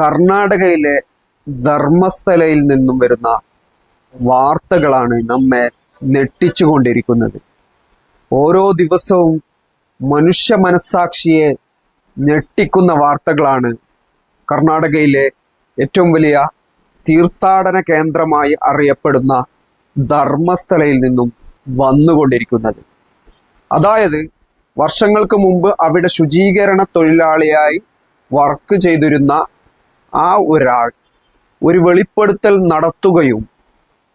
കർണാടകയിലെ ധർമ്മസ്ഥലയിൽ നിന്നും വരുന്ന വാർത്തകളാണ് നമ്മെ ഞെട്ടിച്ചുകൊണ്ടിരിക്കുന്നത്. ഓരോ ദിവസവും മനുഷ്യ മനസ്സാക്ഷിയെ ഞെട്ടിക്കുന്ന വാർത്തകളാണ് കർണാടകയിലെ ഏറ്റവും വലിയ തീർത്ഥാടന കേന്ദ്രമായി അറിയപ്പെടുന്ന ധർമ്മസ്ഥലയിൽ നിന്നും വന്നുകൊണ്ടിരിക്കുന്നത്. അതായത് വർഷങ്ങൾക്ക് മുമ്പ് അവിടെ ശുചീകരണ തൊഴിലാളിയായി വർക്ക് ചെയ്തിരുന്ന ആ ഒരാൾ ഒരു വെളിപ്പെടുത്തൽ നടത്തുകയും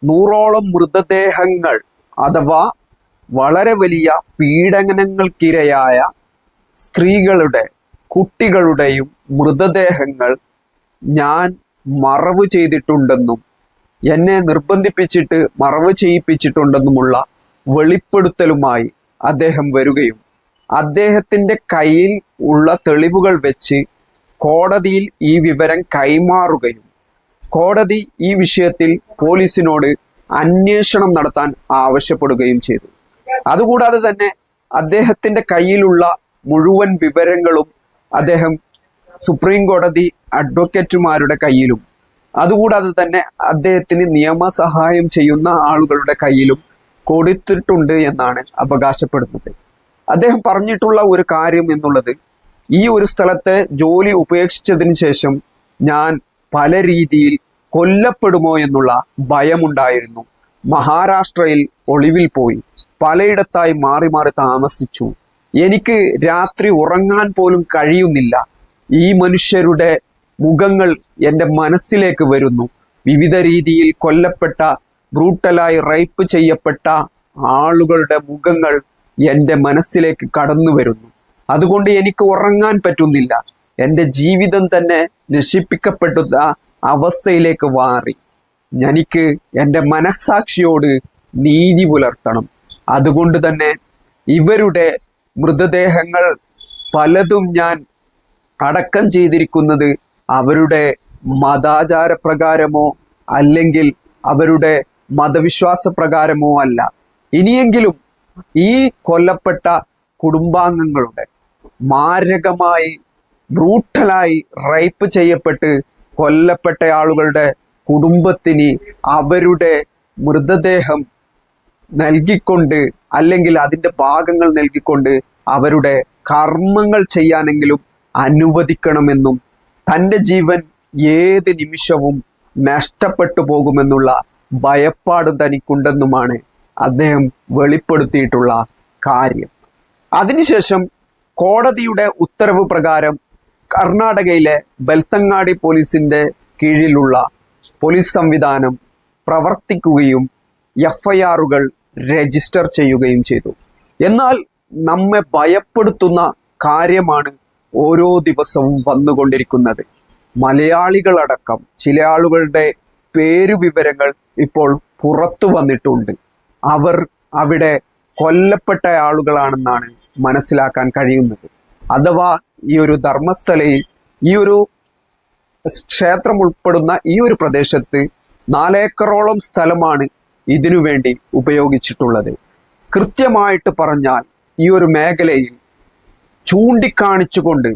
100ഓളം മൃതദേഹങ്ങൾ അഥവാ വളരെ വലിയ പീഡനങ്ങൾക്കിരയായ സ്ത്രീകളുടെ കുട്ടികളുടെയും മൃതദേഹങ്ങൾ ഞാൻ മറവ് ചെയ്തിട്ടുണ്ടെന്നും എന്നെ നിർബന്ധിപ്പിച്ചിട്ട് മറവ് ചെയ്യിപ്പിച്ചിട്ടുണ്ടെന്നുമുള്ള വെളിപ്പെടുത്തലുമായി അദ്ദേഹം വരികയും അദ്ദേഹത്തിൻ്റെ കയ്യിൽ ഉള്ള തെളിവുകൾ വെച്ച് കോടതിയിൽ ഈ വിവരം കൈമാറുകയും കോടതി ഈ വിഷയത്തിൽ പോലീസിനോട് അന്വേഷണം നടത്താൻ ആവശ്യപ്പെടുകയും ചെയ്തു. അതുകൂടാതെ തന്നെ അദ്ദേഹത്തിന്റെ കയ്യിലുള്ള മുഴുവൻ വിവരങ്ങളും അദ്ദേഹം സുപ്രീം കോടതി അഡ്വക്കേറ്റുമാരുടെ കയ്യിലും അതുകൂടാതെ തന്നെ അദ്ദേഹത്തിന് നിയമസഹായം ചെയ്യുന്ന ആളുകളുടെ കയ്യിലും കൊടുത്തിട്ടുണ്ട് എന്നാണ് അവകാശപ്പെടുന്നത്. അദ്ദേഹം പറഞ്ഞിട്ടുള്ള ഒരു കാര്യം എന്നുള്ളത്, ഈ ഒരു സ്ഥലത്തെ ജോലി ഉപേക്ഷിച്ചതിന് ശേഷം ഞാൻ പല രീതിയിൽ കൊല്ലപ്പെടുമോ എന്നുള്ള ഭയമുണ്ടായിരുന്നു. മഹാരാഷ്ട്രയിൽ ഒളിവിൽ പോയി പലയിടത്തായി മാറി മാറി താമസിച്ചു. എനിക്ക് രാത്രി ഉറങ്ങാൻ പോലും കഴിയുന്നില്ല. ഈ മനുഷ്യരുടെ മുഖങ്ങൾ എൻ്റെ മനസ്സിലേക്ക് വരുന്നു. വിവിധ രീതിയിൽ കൊല്ലപ്പെട്ട, ബ്രൂട്ടലായി റേപ്പ് ചെയ്യപ്പെട്ട ആളുകളുടെ മുഖങ്ങൾ എൻ്റെ മനസ്സിലേക്ക് കടന്നു വരുന്നു. അതുകൊണ്ട് എനിക്ക് ഉറങ്ങാൻ പറ്റുന്നില്ല. എൻ്റെ ജീവിതം തന്നെ നശിപ്പിക്കപ്പെടുന്ന അവസ്ഥയിലേക്ക് മാറി. എനിക്ക് എൻ്റെ മനസ്സാക്ഷിയോട് നീതി പുലർത്തണം. അതുകൊണ്ട് തന്നെ ഇവരുടെ മൃതദേഹങ്ങൾ പലതും ഞാൻ അടക്കം ചെയ്തിരിക്കുന്നത് അവരുടെ മതാചാര പ്രകാരമോ അല്ലെങ്കിൽ അവരുടെ മതവിശ്വാസ പ്രകാരമോ അല്ല. ഇനിയെങ്കിലും ഈ കൊല്ലപ്പെട്ട കുടുംബാംഗങ്ങളുടെ മാരകമായി ബ്രൂട്ടലായി റേപ്പ് ചെയ്യപ്പെട്ട് കൊല്ലപ്പെട്ട ആളുകളുടെ കുടുംബത്തിന് അവരുടെ മൃതദേഹം നൽകിക്കൊണ്ട് അല്ലെങ്കിൽ അതിൻ്റെ ഭാഗങ്ങൾ നൽകിക്കൊണ്ട് അവരുടെ കർമ്മങ്ങൾ ചെയ്യാനെങ്കിലും അനുവദിക്കണമെന്നും തൻ്റെ ജീവൻ ഏത് നിമിഷവും നഷ്ടപ്പെട്ടു പോകുമെന്നുള്ള ഭയപ്പാട് തനിക്കുണ്ടെന്നുമാണ് അദ്ദേഹം വെളിപ്പെടുത്തിയിട്ടുള്ള കാര്യം. അതിനുശേഷം കോടതിയുടെ ഉത്തരവ് പ്രകാരം കർണാടകയിലെ ബെൽത്തങ്ങാടി പോലീസിന്റെ കീഴിലുള്ള പോലീസ് സംവിധാനം പ്രവർത്തിക്കുകയും FIRകൾ രജിസ്റ്റർ ചെയ്യുകയും ചെയ്തു. എന്നാൽ നമ്മെ ഭയപ്പെടുത്തുന്ന കാര്യമാണ് ഓരോ ദിവസവും വന്നുകൊണ്ടിരിക്കുന്നത്. മലയാളികളടക്കം ചില ആളുകളുടെ പേരുവിവരങ്ങൾ ഇപ്പോൾ പുറത്തു വന്നിട്ടുണ്ട്. അവർ അവിടെ കൊല്ലപ്പെട്ട ആളുകളാണെന്നാണ് മനസ്സിലാക്കാൻ കഴിയുന്നത്. അഥവാ ഈ ഒരു ധർമ്മസ്ഥലയിൽ ഈ ഒരു ക്ഷേത്രം ഉൾപ്പെടുന്ന ഈ ഒരു പ്രദേശത്ത് 4 ഏക്കറോളം സ്ഥലമാണ് ഇതിനു വേണ്ടി ഉപയോഗിച്ചിട്ടുള്ളത്. കൃത്യമായിട്ട് പറഞ്ഞാൽ ഈ ഒരു മേഖലയിൽ ചൂണ്ടിക്കാണിച്ചുകൊണ്ട്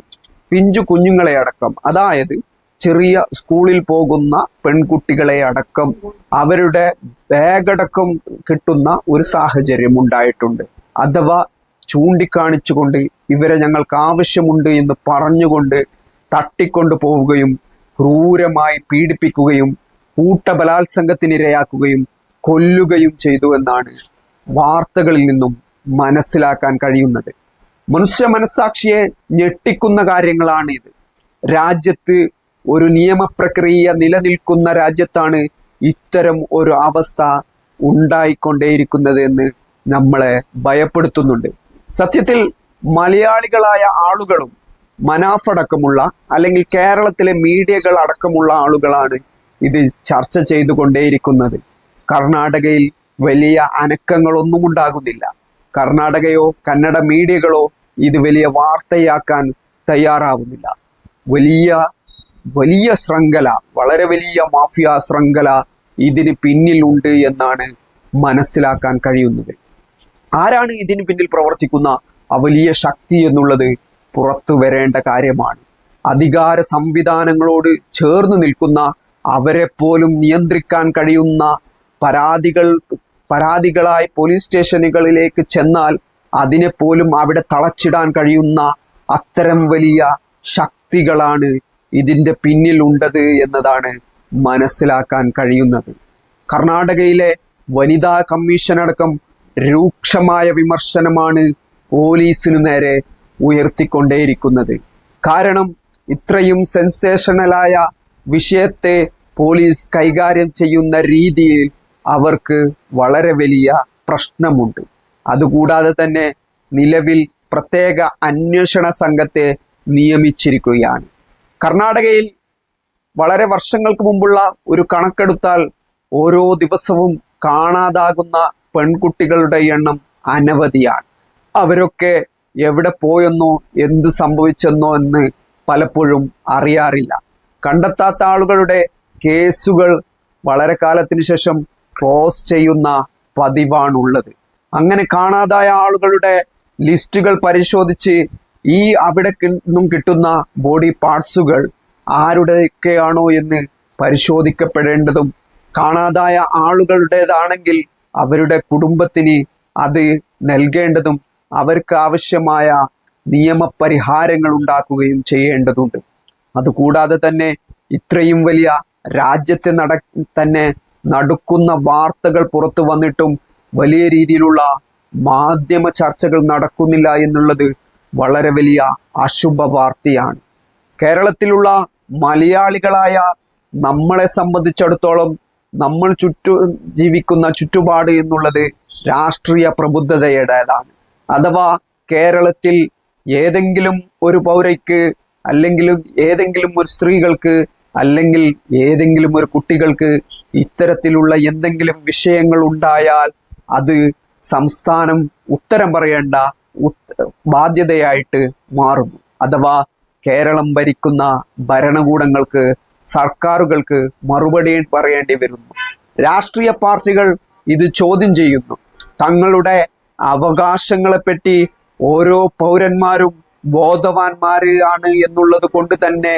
പിഞ്ചു കുഞ്ഞുങ്ങളെ അടക്കം, അതായത് ചെറിയ സ്കൂളിൽ പോകുന്ന പെൺകുട്ടികളെ അടക്കം അവരുടെ ബാഗടക്കം കിട്ടുന്ന ഒരു സാഹചര്യം ഉണ്ടായിട്ടുണ്ട്. അഥവാ ചൂണ്ടിക്കാണിച്ചുകൊണ്ട് ഇവരെ ഞങ്ങൾക്ക് ആവശ്യമുണ്ട് എന്ന് പറഞ്ഞുകൊണ്ട് തട്ടിക്കൊണ്ടു പോവുകയും ക്രൂരമായി പീഡിപ്പിക്കുകയും കൂട്ടബലാത്സംഗത്തിനിരയാക്കുകയും കൊല്ലുകയും ചെയ്തു എന്നാണ് വാർത്തകളിൽ നിന്നും മനസ്സിലാക്കാൻ കഴിയുന്നത്. മനുഷ്യ മനസ്സാക്ഷിയെ ഞെട്ടിക്കുന്ന കാര്യങ്ങളാണ് ഇത്. രാജ്യത്ത് ഒരു നിയമപ്രക്രിയ നിലനിൽക്കുന്ന രാജ്യത്താണ് ഇത്തരം ഒരു അവസ്ഥ ഉണ്ടായിക്കൊണ്ടേയിരിക്കുന്നത് എന്ന് നമ്മളെ ഭയപ്പെടുത്തുന്നുണ്ട്. സത്യത്തിൽ മലയാളികളായ ആളുകളും മനാഫ് അടക്കമുള്ള അല്ലെങ്കിൽ കേരളത്തിലെ മീഡിയകൾ അടക്കമുള്ള ആളുകളാണ് ഇത് ചർച്ച ചെയ്തുകൊണ്ടേയിരിക്കുന്നത്. കർണാടകയിൽ വലിയ അനക്കങ്ങളൊന്നും ഉണ്ടാകുന്നില്ല. കർണാടകയോ കന്നഡ മീഡിയകളോ ഇത് വലിയ വാർത്തയാക്കാൻ തയ്യാറാവുന്നില്ല. വലിയ ശൃംഖല, വളരെ വലിയ മാഫിയ ശൃംഖല ഇതിന് പിന്നിൽ ഉണ്ട് എന്നാണ് മനസ്സിലാക്കാൻ കഴിയുന്നത്. ആരാണ് ഇതിന് പിന്നിൽ പ്രവർത്തിക്കുന്ന ആ വലിയ ശക്തി എന്നുള്ളത് പുറത്തു വരേണ്ട കാര്യമാണ്. അധികാര സംവിധാനങ്ങളോട് ചേർന്ന് നിൽക്കുന്ന, അവരെ പോലും നിയന്ത്രിക്കാൻ കഴിയുന്ന, പരാതികളായി പോലീസ് സ്റ്റേഷനുകളിലേക്ക് ചെന്നാൽ അതിനെ പോലും അവിടെ തളച്ചിടാൻ കഴിയുന്ന അത്തരം വലിയ ശക്തികളാണ് ഇതിന്റെ പിന്നിൽ ഉണ്ടത് എന്നതാണ് മനസ്സിലാക്കാൻ കഴിയുന്നത്. കർണാടകയിലെ വനിതാ കമ്മീഷൻ അടക്കം രൂക്ഷമായ വിമർശനമാണ് പോലീസിനു നേരെ ഉയർത്തിക്കൊണ്ടേയിരിക്കുന്നത്. കാരണം ഇത്രയും സെൻസേഷണലായ വിഷയത്തെ പോലീസ് കൈകാര്യം ചെയ്യുന്ന രീതിയിൽ അവർക്ക് വളരെ വലിയ പ്രശ്നമുണ്ട്. അതുകൂടാതെ തന്നെ നിലവിൽ പ്രത്യേക അന്വേഷണ സംഘത്തെ നിയമിച്ചിരിക്കുകയാണ്. കർണാടകയിൽ വളരെ വർഷങ്ങൾക്ക് മുമ്പുള്ള ഒരു കണക്കെടുത്താൽ ഓരോ ദിവസവും കാണാതാകുന്ന പെൺകുട്ടികളുടെ എണ്ണം അനവധിയാണ്. അവരൊക്കെ എവിടെ പോയെന്നോ എന്തു സംഭവിച്ചെന്നോ എന്ന് പലപ്പോഴും അറിയാറില്ല. കണ്ടെത്താത്ത ആളുകളുടെ കേസുകൾ വളരെ കാലത്തിന് ശേഷം ക്ലോസ് ചെയ്യുന്ന പതിവാണുള്ളത്. അങ്ങനെ കാണാതായ ആളുകളുടെ ലിസ്റ്റുകൾ പരിശോധിച്ച് ഈ അവിടെ നിന്നും കിട്ടുന്ന ബോഡി പാർട്സുകൾ ആരുടെയൊക്കെയാണോ എന്ന് പരിശോധിക്കപ്പെടേണ്ടതും, കാണാതായ ആളുകളുടേതാണെങ്കിൽ അവരുടെ കുടുംബത്തിന് അത് നൽകേണ്ടതും, അവർക്ക് ആവശ്യമായ നിയമപരിഹാരങ്ങൾ ഉണ്ടാക്കുകയും ചെയ്യേണ്ടതുണ്ട്. അതുകൂടാതെ തന്നെ ഇത്രയും വലിയ രാജ്യത്തെ തന്നെ നടക്കുന്ന വാർത്തകൾ പുറത്തു വന്നിട്ടും വലിയ രീതിയിലുള്ള മാധ്യമ ചർച്ചകൾ നടക്കുന്നില്ല എന്നുള്ളത് വളരെ വലിയ അശുഭ വാർത്തയാണ്. കേരളത്തിലുള്ള മലയാളികളായ നമ്മളെ സംബന്ധിച്ചിടത്തോളം നമ്മൾ ജീവിക്കുന്ന ചുറ്റുപാട് എന്നുള്ളത് രാഷ്ട്രീയ പ്രബുദ്ധതയുടേതാണ്. അഥവാ കേരളത്തിൽ ഏതെങ്കിലും ഒരു പൗരയ്ക്ക്, അല്ലെങ്കിൽ ഏതെങ്കിലും ഒരു സ്ത്രീകൾക്ക്, അല്ലെങ്കിൽ ഏതെങ്കിലും ഒരു കുട്ടികൾക്ക് ഇത്തരത്തിലുള്ള എന്തെങ്കിലും വിഷയങ്ങൾ ഉണ്ടായാൽ അത് സംസ്ഥാനം ഉത്തരം പറയേണ്ട ബാധ്യതയായിട്ട് മാറുന്നു. അഥവാ കേരളം ഭരിക്കുന്ന ഭരണകൂടങ്ങൾക്ക്, സർക്കാരുകൾക്ക് മറുപടി പറയേണ്ടി വരുന്നു. രാഷ്ട്രീയ പാർട്ടികൾ ഇത് ചോദ്യം ചെയ്യുന്നു. തങ്ങളുടെ അവകാശങ്ങളെപ്പറ്റി ഓരോ പൗരന്മാരും ബോധവാന്മാരാണ് എന്നുള്ളത് കൊണ്ട് തന്നെ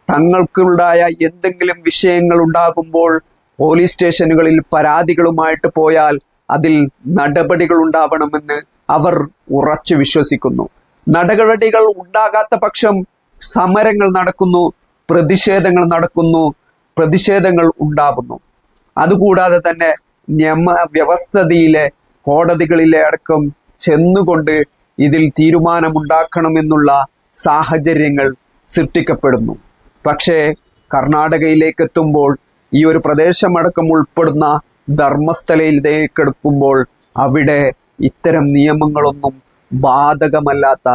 തങ്ങൾക്കുണ്ടായ എന്തെങ്കിലും വിഷയങ്ങൾ ഉണ്ടാകുമ്പോൾ പോലീസ് സ്റ്റേഷനുകളിൽ പരാതികളുമായിട്ട് പോയാൽ അതിൽ നടപടികൾ ഉണ്ടാവണമെന്ന് അവർ ഉറച്ചു വിശ്വസിക്കുന്നു. നടപടികൾ ഉണ്ടാകാത്ത പക്ഷം സമരങ്ങൾ നടക്കുന്നു, പ്രതിഷേധങ്ങൾ ഉണ്ടാകുന്നു. അതുകൂടാതെ തന്നെ നിയമവ്യവസ്ഥതയിലെ കോടതികളിലെ അടക്കം ചെന്നുകൊണ്ട് ഇതിൽ തീരുമാനമുണ്ടാക്കണമെന്നുള്ള സാഹചര്യങ്ങൾ സൃഷ്ടിക്കപ്പെടുന്നു. പക്ഷേ കർണാടകയിലേക്ക് എത്തുമ്പോൾ, ഈ ഒരു പ്രദേശമടക്കം ഉൾപ്പെടുന്ന ധർമ്മസ്ഥലയിലേക്ക് എടുക്കുമ്പോൾ അവിടെ ഇത്തരം നിയമങ്ങളൊന്നും ബാധകമല്ലാത്ത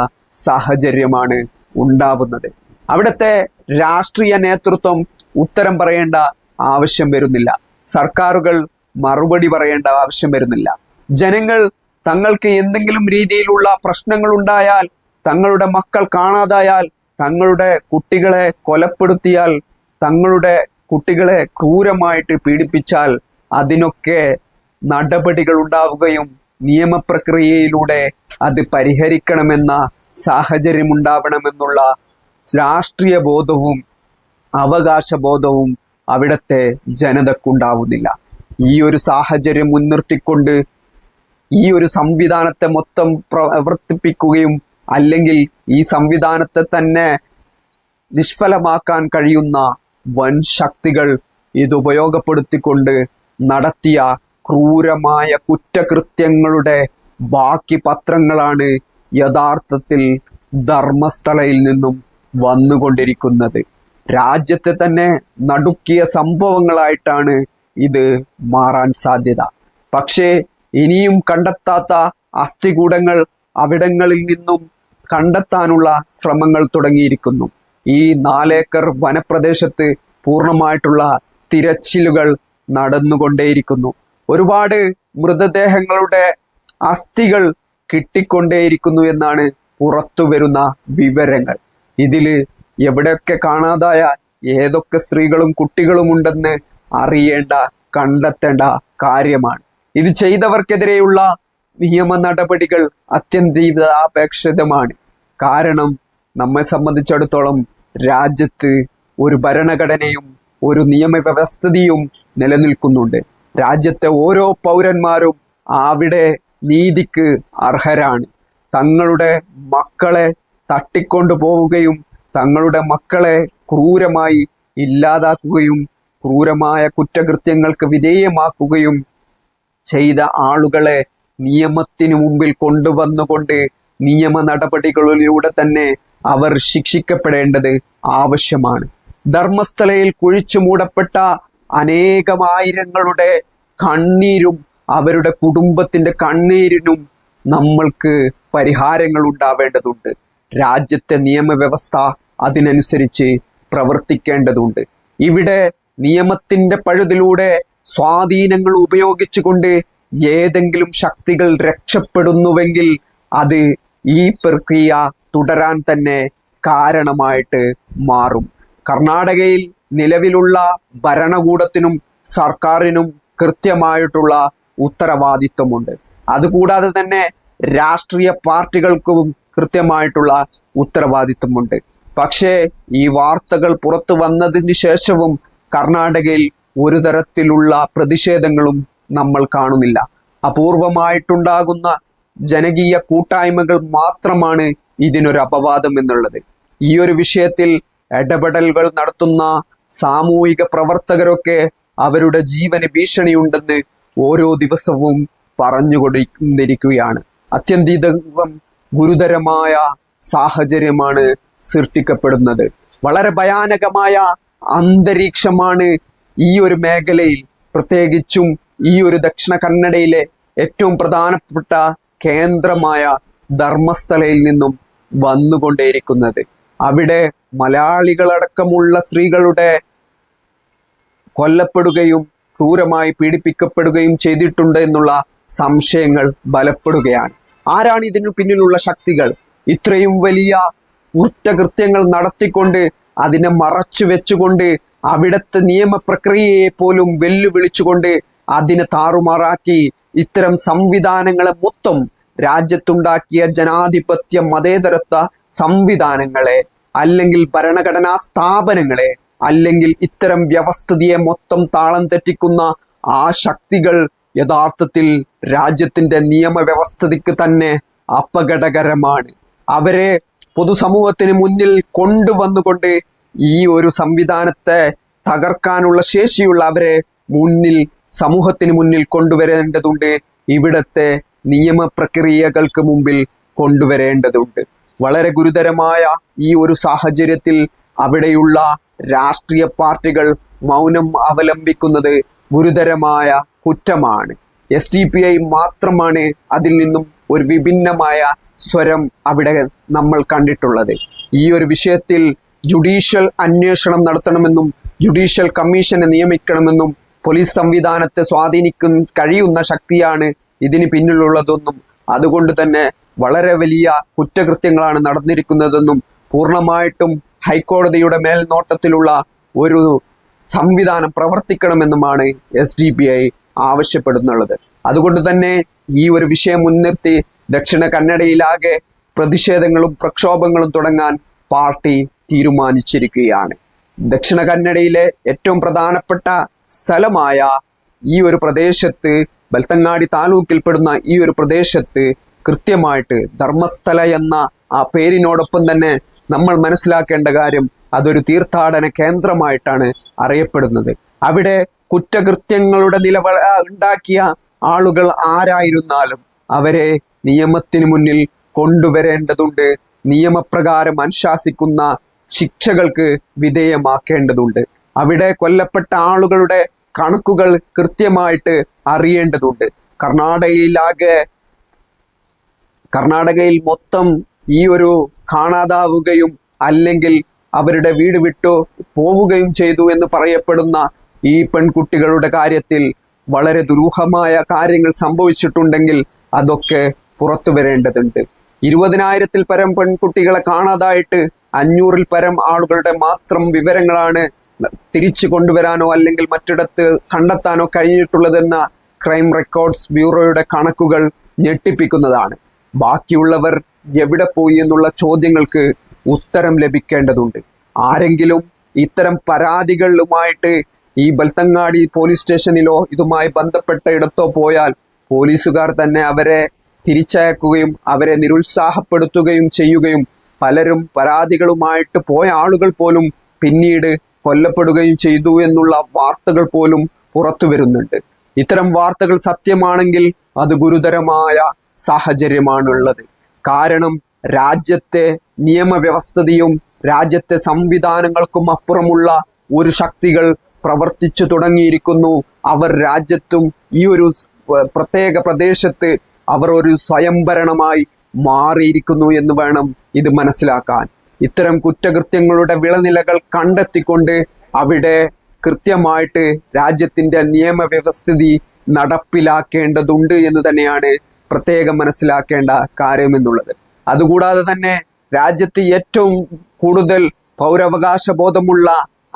സാഹചര്യമാണ് ഉണ്ടാവുന്നത്. അവിടുത്തെ രാഷ്ട്രീയ നേതൃത്വം ഉത്തരം പറയേണ്ട ആവശ്യം വരുന്നില്ല. സർക്കാരുകൾ മറുപടി പറയേണ്ട ആവശ്യം വരുന്നില്ല. ജനങ്ങൾ തങ്ങൾക്ക് എന്തെങ്കിലും രീതിയിലുള്ള പ്രശ്നങ്ങൾ ഉണ്ടായാൽ, തങ്ങളുടെ മക്കൾ കാണാതായാൽ, തങ്ങളുടെ കുട്ടികളെ കൊലപ്പെടുത്തിയാൽ, തങ്ങളുടെ കുട്ടികളെ ക്രൂരമായിട്ട് പീഡിപ്പിച്ചാൽ അതിനൊക്കെ നടപടികൾ ഉണ്ടാവുകയും നിയമപ്രക്രിയയിലൂടെ അത് പരിഹരിക്കണമെന്ന സാഹചര്യം ഉണ്ടാവണമെന്നുള്ള രാഷ്ട്രീയ ബോധവും അവകാശബോധവും അവിടുത്തെ ജനതക്കുണ്ടാവുന്നില്ല. ഈ ഒരു സാഹചര്യം മുൻനിർത്തിക്കൊണ്ട് ഈ ഒരു സംവിധാനത്തെ മൊത്തം പ്രവർത്തിപ്പിക്കുകയും, അല്ലെങ്കിൽ ഈ സംവിധാനത്തെ തന്നെ നിഷ്ഫലമാക്കാൻ കഴിയുന്ന വൻ ശക്തികൾ ഇത് ഉപയോഗപ്പെടുത്തിക്കൊണ്ട് നടത്തിയ ക്രൂരമായ കുറ്റകൃത്യങ്ങളുടെ ബാക്കി പത്രങ്ങളാണ് യഥാർത്ഥത്തിൽ ധർമ്മസ്ഥലയിൽ നിന്നും വന്നുകൊണ്ടിരിക്കുന്നത്. രാജ്യത്തെ തന്നെ നടുക്കിയ സംഭവങ്ങളായിട്ടാണ് ഇത് മാറാൻ സാധ്യത. പക്ഷേ ഇനിയും കണ്ടെത്താത്ത അസ്ഥികൂടങ്ങൾ അവിടങ്ങളിൽ നിന്നും കണ്ടെത്താനുള്ള ശ്രമങ്ങൾ തുടങ്ങിയിരിക്കുന്നു. ഈ 4 ഏക്കർ വനപ്രദേശത്ത് പൂർണ്ണമായിട്ടുള്ള തിരച്ചിലുകൾ നടന്നുകൊണ്ടേയിരിക്കുന്നു. ഒരുപാട് മൃതദേഹങ്ങളുടെ അസ്ഥികൾ കിട്ടിക്കൊണ്ടേയിരിക്കുന്നു എന്നാണ് പുറത്തു വരുന്ന വിവരങ്ങൾ. ഇതില് എവിടെയൊക്കെ കാണാതായ ഏതൊക്കെ സ്ത്രീകളും കുട്ടികളും ഉണ്ടെന്ന് അറിയേണ്ട, കണ്ടെത്തേണ്ട കാര്യമാണ്. ഇത് ചെയ്തവർക്കെതിരെയുള്ള നിയമ നടപടികൾ അത്യന്താപേക്ഷിതമാണ്. കാരണം നമ്മെ സംബന്ധിച്ചിടത്തോളം രാജ്യത്ത് ഒരു ഭരണഘടനയും ഒരു നിയമവ്യവസ്ഥിതിയും നിലനിൽക്കുന്നുണ്ട്. രാജ്യത്തെ ഓരോ പൗരന്മാരും അവിടെ നീതിക്ക് അർഹരാണ്. തങ്ങളുടെ മക്കളെ തട്ടിക്കൊണ്ടു പോവുകയും തങ്ങളുടെ മക്കളെ ക്രൂരമായി ഇല്ലാതാക്കുകയും ക്രൂരമായ കുറ്റകൃത്യങ്ങൾക്ക് വിധേയമാക്കുകയും ചെയ്ത ആളുകളെ നിയമത്തിന് മുമ്പിൽ കൊണ്ടുവന്നുകൊണ്ട് നിയമ നടപടികളിലൂടെ തന്നെ അവർ ശിക്ഷിക്കപ്പെടേണ്ടത് ആവശ്യമാണ്. ധർമ്മസ്ഥലയിൽ കുഴിച്ചു മൂടപ്പെട്ട അനേകമായിരങ്ങളുടെ കണ്ണീരും അവരുടെ കുടുംബത്തിന്റെ കണ്ണീരിനും നമ്മൾക്ക് പരിഹാരങ്ങൾ ഉണ്ടാവേണ്ടതുണ്ട്. രാജ്യത്തെ നിയമവ്യവസ്ഥ അതിനനുസരിച്ച് പ്രവർത്തിക്കേണ്ടതുണ്ട്. ഇവിടെ നിയമത്തിന്റെ പഴുതിലൂടെ സ്വാധീനങ്ങൾ ഉപയോഗിച്ചുകൊണ്ട് ഏതെങ്കിലും ശക്തികൾ രക്ഷപ്പെടുന്നുവെങ്കിൽ അത് ഈ പ്രക്രിയ തുടരാൻ തന്നെ കാരണമായിട്ട് മാറും. കർണാടകയിൽ നിലവിലുള്ള ഭരണകൂടത്തിനും സർക്കാരിനും കൃത്യമായിട്ടുള്ള ഉത്തരവാദിത്വമുണ്ട്. അതുകൂടാതെ തന്നെ രാഷ്ട്രീയ പാർട്ടികൾക്കും കൃത്യമായിട്ടുള്ള ഉത്തരവാദിത്വമുണ്ട്. പക്ഷേ ഈ വാർത്തകൾ പുറത്തു വന്നതിന് ശേഷവും കർണാടകയിൽ ഒരു തരത്തിലുള്ള പ്രതിഷേധങ്ങളും നമ്മൾ കാണുന്നില്ല. അപൂർവമായിട്ടുണ്ടാകുന്ന ജനകീയ കൂട്ടായ്മകൾ മാത്രമാണ് ഇതിനൊരു അപവാദം എന്നുള്ളത്. ഈ ഒരു വിഷയത്തിൽ ഇടപെടലുകൾ നടത്തുന്ന സാമൂഹിക പ്രവർത്തകരൊക്കെ അവരുടെ ജീവന് ഭീഷണിയുണ്ടെന്ന് ഓരോ ദിവസവും പറഞ്ഞുകൊണ്ടിരിക്കുകയാണ്. അത്യന്തം ഗുരുതരമായ സാഹചര്യമാണ് സൃഷ്ടിക്കപ്പെടുന്നത്. വളരെ ഭയാനകമായ അന്തരീക്ഷമാണ് ഈ ഒരു മേഖലയിൽ, പ്രത്യേകിച്ചും ഈ ഒരു ദക്ഷിണ കന്നഡയിലെ ഏറ്റവും പ്രധാനപ്പെട്ട കേന്ദ്രമായ ധർമ്മസ്ഥലയിൽ നിന്നും വന്നുകൊണ്ടേയിരിക്കുന്നത്. അവിടെ മലയാളികളടക്കമുള്ള സ്ത്രീകളുടെ കൊല്ലപ്പെടുകയും ക്രൂരമായി പീഡിപ്പിക്കപ്പെടുകയും ചെയ്തിട്ടുണ്ട് എന്നുള്ള സംശയങ്ങൾ ബലപ്പെടുകയാണ്. ആരാണ് ഇതിനു പിന്നിലുള്ള ശക്തികൾ? ഇത്രയും വലിയ കുറ്റകൃത്യങ്ങൾ നടത്തിക്കൊണ്ട് അതിനെ മറച്ചു വെച്ചുകൊണ്ട് അവിടുത്തെ നിയമപ്രക്രിയയെ പോലും വെല്ലുവിളിച്ചുകൊണ്ട് അതിനെ താറുമാറാക്കി ഇത്തരം സംവിധാനങ്ങളെ മൊത്തം രാജ്യത്തുണ്ടാക്കിയ ജനാധിപത്യ മതേതരത്വ സംവിധാനങ്ങളെ അല്ലെങ്കിൽ ഭരണഘടനാ സ്ഥാപനങ്ങളെ അല്ലെങ്കിൽ ഇത്തരം വ്യവസ്ഥിതിയെ മൊത്തം താളം തെറ്റിക്കുന്ന ആ ശക്തികൾ യഥാർത്ഥത്തിൽ രാജ്യത്തിന്റെ നിയമവ്യവസ്ഥിതിക്ക് തന്നെ അപകടകരമാണ്. അവരെ പൊതുസമൂഹത്തിന് മുന്നിൽ കൊണ്ടുവന്നുകൊണ്ട് ഈ ഒരു സംവിധാനത്തെ തകർക്കാനുള്ള ശേഷിയുള്ള അവരെ സമൂഹത്തിന് മുന്നിൽ കൊണ്ടുവരേണ്ടതുണ്ട്. ഇവിടത്തെ നിയമപ്രക്രിയകൾക്ക് മുമ്പിൽ കൊണ്ടുവരേണ്ടതുണ്ട്. വളരെ ഗുരുതരമായ ഈ ഒരു സാഹചര്യത്തിൽ അവിടെയുള്ള രാഷ്ട്രീയ പാർട്ടികൾ മൗനം അവലംബിക്കുന്നത് ഗുരുതരമായ കുറ്റമാണ്. SDPI മാത്രമാണ് അതിൽ നിന്നും ഒരു വിഭിന്നമായ സ്വരം അവിടെ നമ്മൾ കണ്ടിട്ടുള്ളത്. ഈ ഒരു വിഷയത്തിൽ ജുഡീഷ്യൽ അന്വേഷണം നടത്തണമെന്നും ജുഡീഷ്യൽ കമ്മീഷനെ നിയമിക്കണമെന്നും പോലീസ് സംവിധാനത്തെ സ്വാധീനിക്കാൻ കഴിയുന്ന ശക്തിയാണ് ഇതിന് പിന്നിലുള്ളതെന്നും അതുകൊണ്ട് തന്നെ വളരെ വലിയ കുറ്റകൃത്യങ്ങളാണ് നടന്നിരിക്കുന്നതെന്നും പൂർണ്ണമായിട്ടും ഹൈക്കോടതിയുടെ മേൽനോട്ടത്തിലുള്ള ഒരു സംവിധാനം പ്രവർത്തിക്കണമെന്നുമാണ് SDPI ആവശ്യപ്പെടുന്നുള്ളത്. അതുകൊണ്ട് തന്നെ ഈ ഒരു വിഷയം മുൻനിർത്തി ദക്ഷിണ കന്നഡയിലാകെ പ്രതിഷേധങ്ങളും പ്രക്ഷോഭങ്ങളും തുടങ്ങാൻ പാർട്ടി തീരുമാനിച്ചിരിക്കുകയാണ്. ദക്ഷിണ കന്നഡയിലെ ഏറ്റവും പ്രധാനപ്പെട്ട സ്ഥലമായ ഈ ഒരു പ്രദേശത്ത്, ബെൽത്തങ്ങാടി താലൂക്കിൽപ്പെടുന്ന ഈ ഒരു പ്രദേശത്ത് കൃത്യമായിട്ട് ധർമ്മസ്ഥല എന്ന ആ പേരിനോടൊപ്പം തന്നെ നമ്മൾ മനസ്സിലാക്കേണ്ട കാര്യം അതൊരു തീർത്ഥാടന കേന്ദ്രമായിട്ടാണ് അറിയപ്പെടുന്നത്. അവിടെ കുറ്റകൃത്യങ്ങളുടെ ഉണ്ടാക്കിയ ആളുകൾ ആരായിരുന്നാലും അവരെ നിയമത്തിന് മുന്നിൽ കൊണ്ടുവരേണ്ടതുണ്ട്. നിയമപ്രകാരം അനുശാസിക്കുന്ന ശിക്ഷകൾക്ക് വിധേയമാക്കേണ്ടതുണ്ട്. അവിടെ കൊല്ലപ്പെട്ട ആളുകളുടെ കണക്കുകൾ കൃത്യമായിട്ട് അറിയേണ്ടതുണ്ട്. കർണാടകയിൽ മൊത്തം ഈ ഒരു കാണാതാവുകയും അല്ലെങ്കിൽ അവരുടെ വീട് വിട്ടു പോവുകയും ചെയ്തു എന്ന് പറയപ്പെടുന്ന ഈ പെൺകുട്ടികളുടെ കാര്യത്തിൽ വളരെ ദുരൂഹമായ കാര്യങ്ങൾ സംഭവിച്ചിട്ടുണ്ടെങ്കിൽ അതൊക്കെ പുറത്തു വരേണ്ടതുണ്ട്. 20,000-ൽ പരം പെൺകുട്ടികളെ കാണാതായിട്ട് 500-ൽ പരം ആളുകളുടെ മാത്രം വിവരങ്ങളാണ് തിരിച്ചു കൊണ്ടുവരാനോ അല്ലെങ്കിൽ മറ്റിടത്ത് കണ്ടെത്താനോ കഴിഞ്ഞിട്ടുള്ളതെന്ന ക്രൈം റെക്കോർഡ്സ് ബ്യൂറോയുടെ കണക്കുകൾ ഞെട്ടിപ്പിക്കുന്നതാണ്. ബാക്കിയുള്ളവർ എവിടെ പോയി എന്നുള്ള ചോദ്യങ്ങൾക്ക് ഉത്തരം ലഭിക്കേണ്ടതുണ്ട്. ആരെങ്കിലും ഇത്തരം പരാതികളുമായിട്ട് ഈ ബൽത്തങ്ങാടി പോലീസ് സ്റ്റേഷനിലോ ഇതുമായി ബന്ധപ്പെട്ട ഇടത്തോ പോയാൽ പോലീസുകാർ തന്നെ അവരെ തിരിച്ചയക്കുകയും അവരെ നിരുത്സാഹപ്പെടുത്തുകയും ചെയ്യുകയും പലരും പരാതികളുമായിട്ട് പോയ ആളുകൾ പോലും പിന്നീട് കൊല്ലപ്പെടുകയും ചെയ്തു എന്നുള്ള വാർത്തകൾ പോലും പുറത്തു വരുന്നുണ്ട്. ഇത്തരം വാർത്തകൾ സത്യമാണെങ്കിൽ അത് ഗുരുതരമായ സാഹചര്യമാണുള്ളത്. കാരണം രാജ്യത്തെ നിയമവ്യവസ്ഥതയും രാജ്യത്തെ സംവിധാനങ്ങൾക്കും അപ്പുറമുള്ള ഒരു ശക്തികൾ പ്രവർത്തിച്ചു തുടങ്ങിയിരിക്കുന്നു. അവർ രാജ്യത്തും ഈ ഒരു പ്രത്യേക പ്രദേശത്ത് അവർ ഒരു സ്വയംഭരണമായി മാറിയിരിക്കുന്നു എന്ന് വേണം ഇത് മനസ്സിലാക്കാൻ. ഇത്തരം കുറ്റകൃത്യങ്ങളുടെ വിളനിലകൾ കണ്ടെത്തിക്കൊണ്ട് അവിടെ കൃത്യമായിട്ട് രാജ്യത്തിന്റെ നിയമവ്യവസ്ഥിതി നടപ്പിലാക്കേണ്ടതുണ്ട് എന്ന് തന്നെയാണ് പ്രത്യേകം മനസ്സിലാക്കേണ്ട കാര്യം എന്നുള്ളത്. അതുകൂടാതെ തന്നെ രാജ്യത്ത് ഏറ്റവും കൂടുതൽ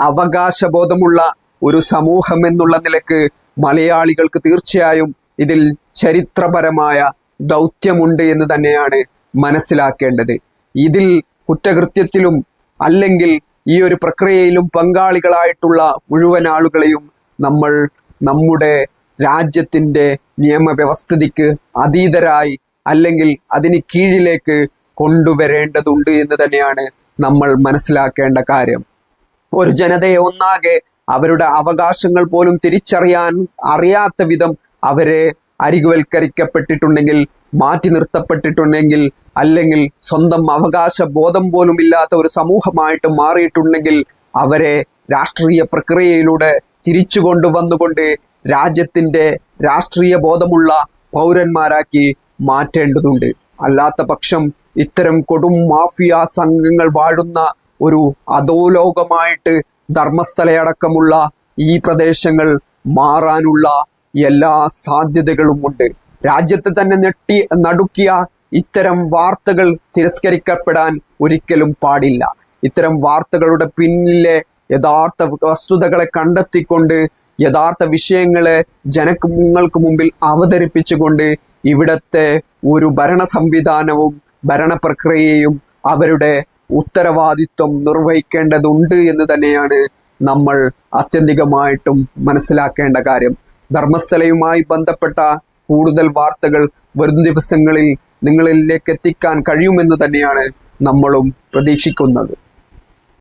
അവകാശബോധമുള്ള ഒരു സമൂഹം എന്നുള്ള നിലക്ക് മലയാളികൾക്ക് തീർച്ചയായും ഇതിൽ ചരിത്രപരമായ ദൗത്യമുണ്ട് എന്ന് തന്നെയാണ് മനസ്സിലാക്കേണ്ടത്. ഇതിൽ കുറ്റകൃത്യത്തിലും അല്ലെങ്കിൽ ഈ ഒരു പ്രക്രിയയിലും പങ്കാളികളായിട്ടുള്ള മുഴുവൻ ആളുകളെയും നമ്മൾ നമ്മുടെ രാജ്യത്തിന്റെ നിയമവ്യവസ്ഥിതിക്ക് അതീതരായി അല്ലെങ്കിൽ അതിന് കീഴിലേക്ക് കൊണ്ടുവരേണ്ടതുണ്ട് എന്ന് തന്നെയാണ് നമ്മൾ മനസ്സിലാക്കേണ്ട കാര്യം. ഒരു ജനതയെ ഒന്നാകെ അവരുടെ അവകാശങ്ങൾ പോലും തിരിച്ചറിയാൻ അറിയാത്ത വിധം അവരെ അരികുവൽക്കരിക്കപ്പെട്ടിട്ടുണ്ടെങ്കിൽ, മാറ്റി നിർത്തപ്പെട്ടിട്ടുണ്ടെങ്കിൽ, അല്ലെങ്കിൽ സ്വന്തം അവകാശ ബോധം പോലും ഇല്ലാത്ത ഒരു സമൂഹമായിട്ട് മാറിയിട്ടുണ്ടെങ്കിൽ അവരെ രാഷ്ട്രീയ പ്രക്രിയയിലൂടെ തിരിച്ചു കൊണ്ടുവന്നുകൊണ്ട് രാജ്യത്തിന്റെ രാഷ്ട്രീയ ബോധമുള്ള പൗരന്മാരാക്കി മാറ്റേണ്ടതുണ്ട്. അല്ലാത്ത പക്ഷം ഇത്തരം കൊടും മാഫിയ സംഘങ്ങൾ വാഴുന്ന ഒരു അധോലോകമായിട്ട് ധർമ്മസ്ഥലയടക്കമുള്ള ഈ പ്രദേശങ്ങൾ മാറാനുള്ള എല്ലാ സാധ്യതകളും ഉണ്ട്. രാജ്യത്തെ തന്നെ നടുക്കിയ ഇത്തരം വാർത്തകൾ തിരസ്കരിക്കപ്പെടാൻ ഒരിക്കലും പാടില്ല. ഇത്തരം വാർത്തകളുടെ പിന്നിലെ യഥാർത്ഥ വസ്തുതകളെ കണ്ടെത്തിക്കൊണ്ട് യഥാർത്ഥ വിഷയങ്ങളെ ജനങ്ങൾക്ക് മുമ്പിൽ അവതരിപ്പിച്ചുകൊണ്ട് ഇവിടത്തെ ഒരു ഭരണ സംവിധാനവും ഭരണപ്രക്രിയയും അവരുടെ ഉത്തരവാദിത്വം നിർവഹിക്കേണ്ടതുണ്ട് എന്ന് തന്നെയാണ് നമ്മൾ ആത്യന്തികമായിട്ടും മനസ്സിലാക്കേണ്ട കാര്യം. ധർമ്മസ്ഥലയുമായി ബന്ധപ്പെട്ട കൂടുതൽ വാർത്തകൾ വരും ദിവസങ്ങളിൽ നിങ്ങളിലേക്ക് എത്തിക്കാൻ കഴിയുമെന്ന് തന്നെയാണ് നമ്മളും പ്രതീക്ഷിക്കുന്നത്.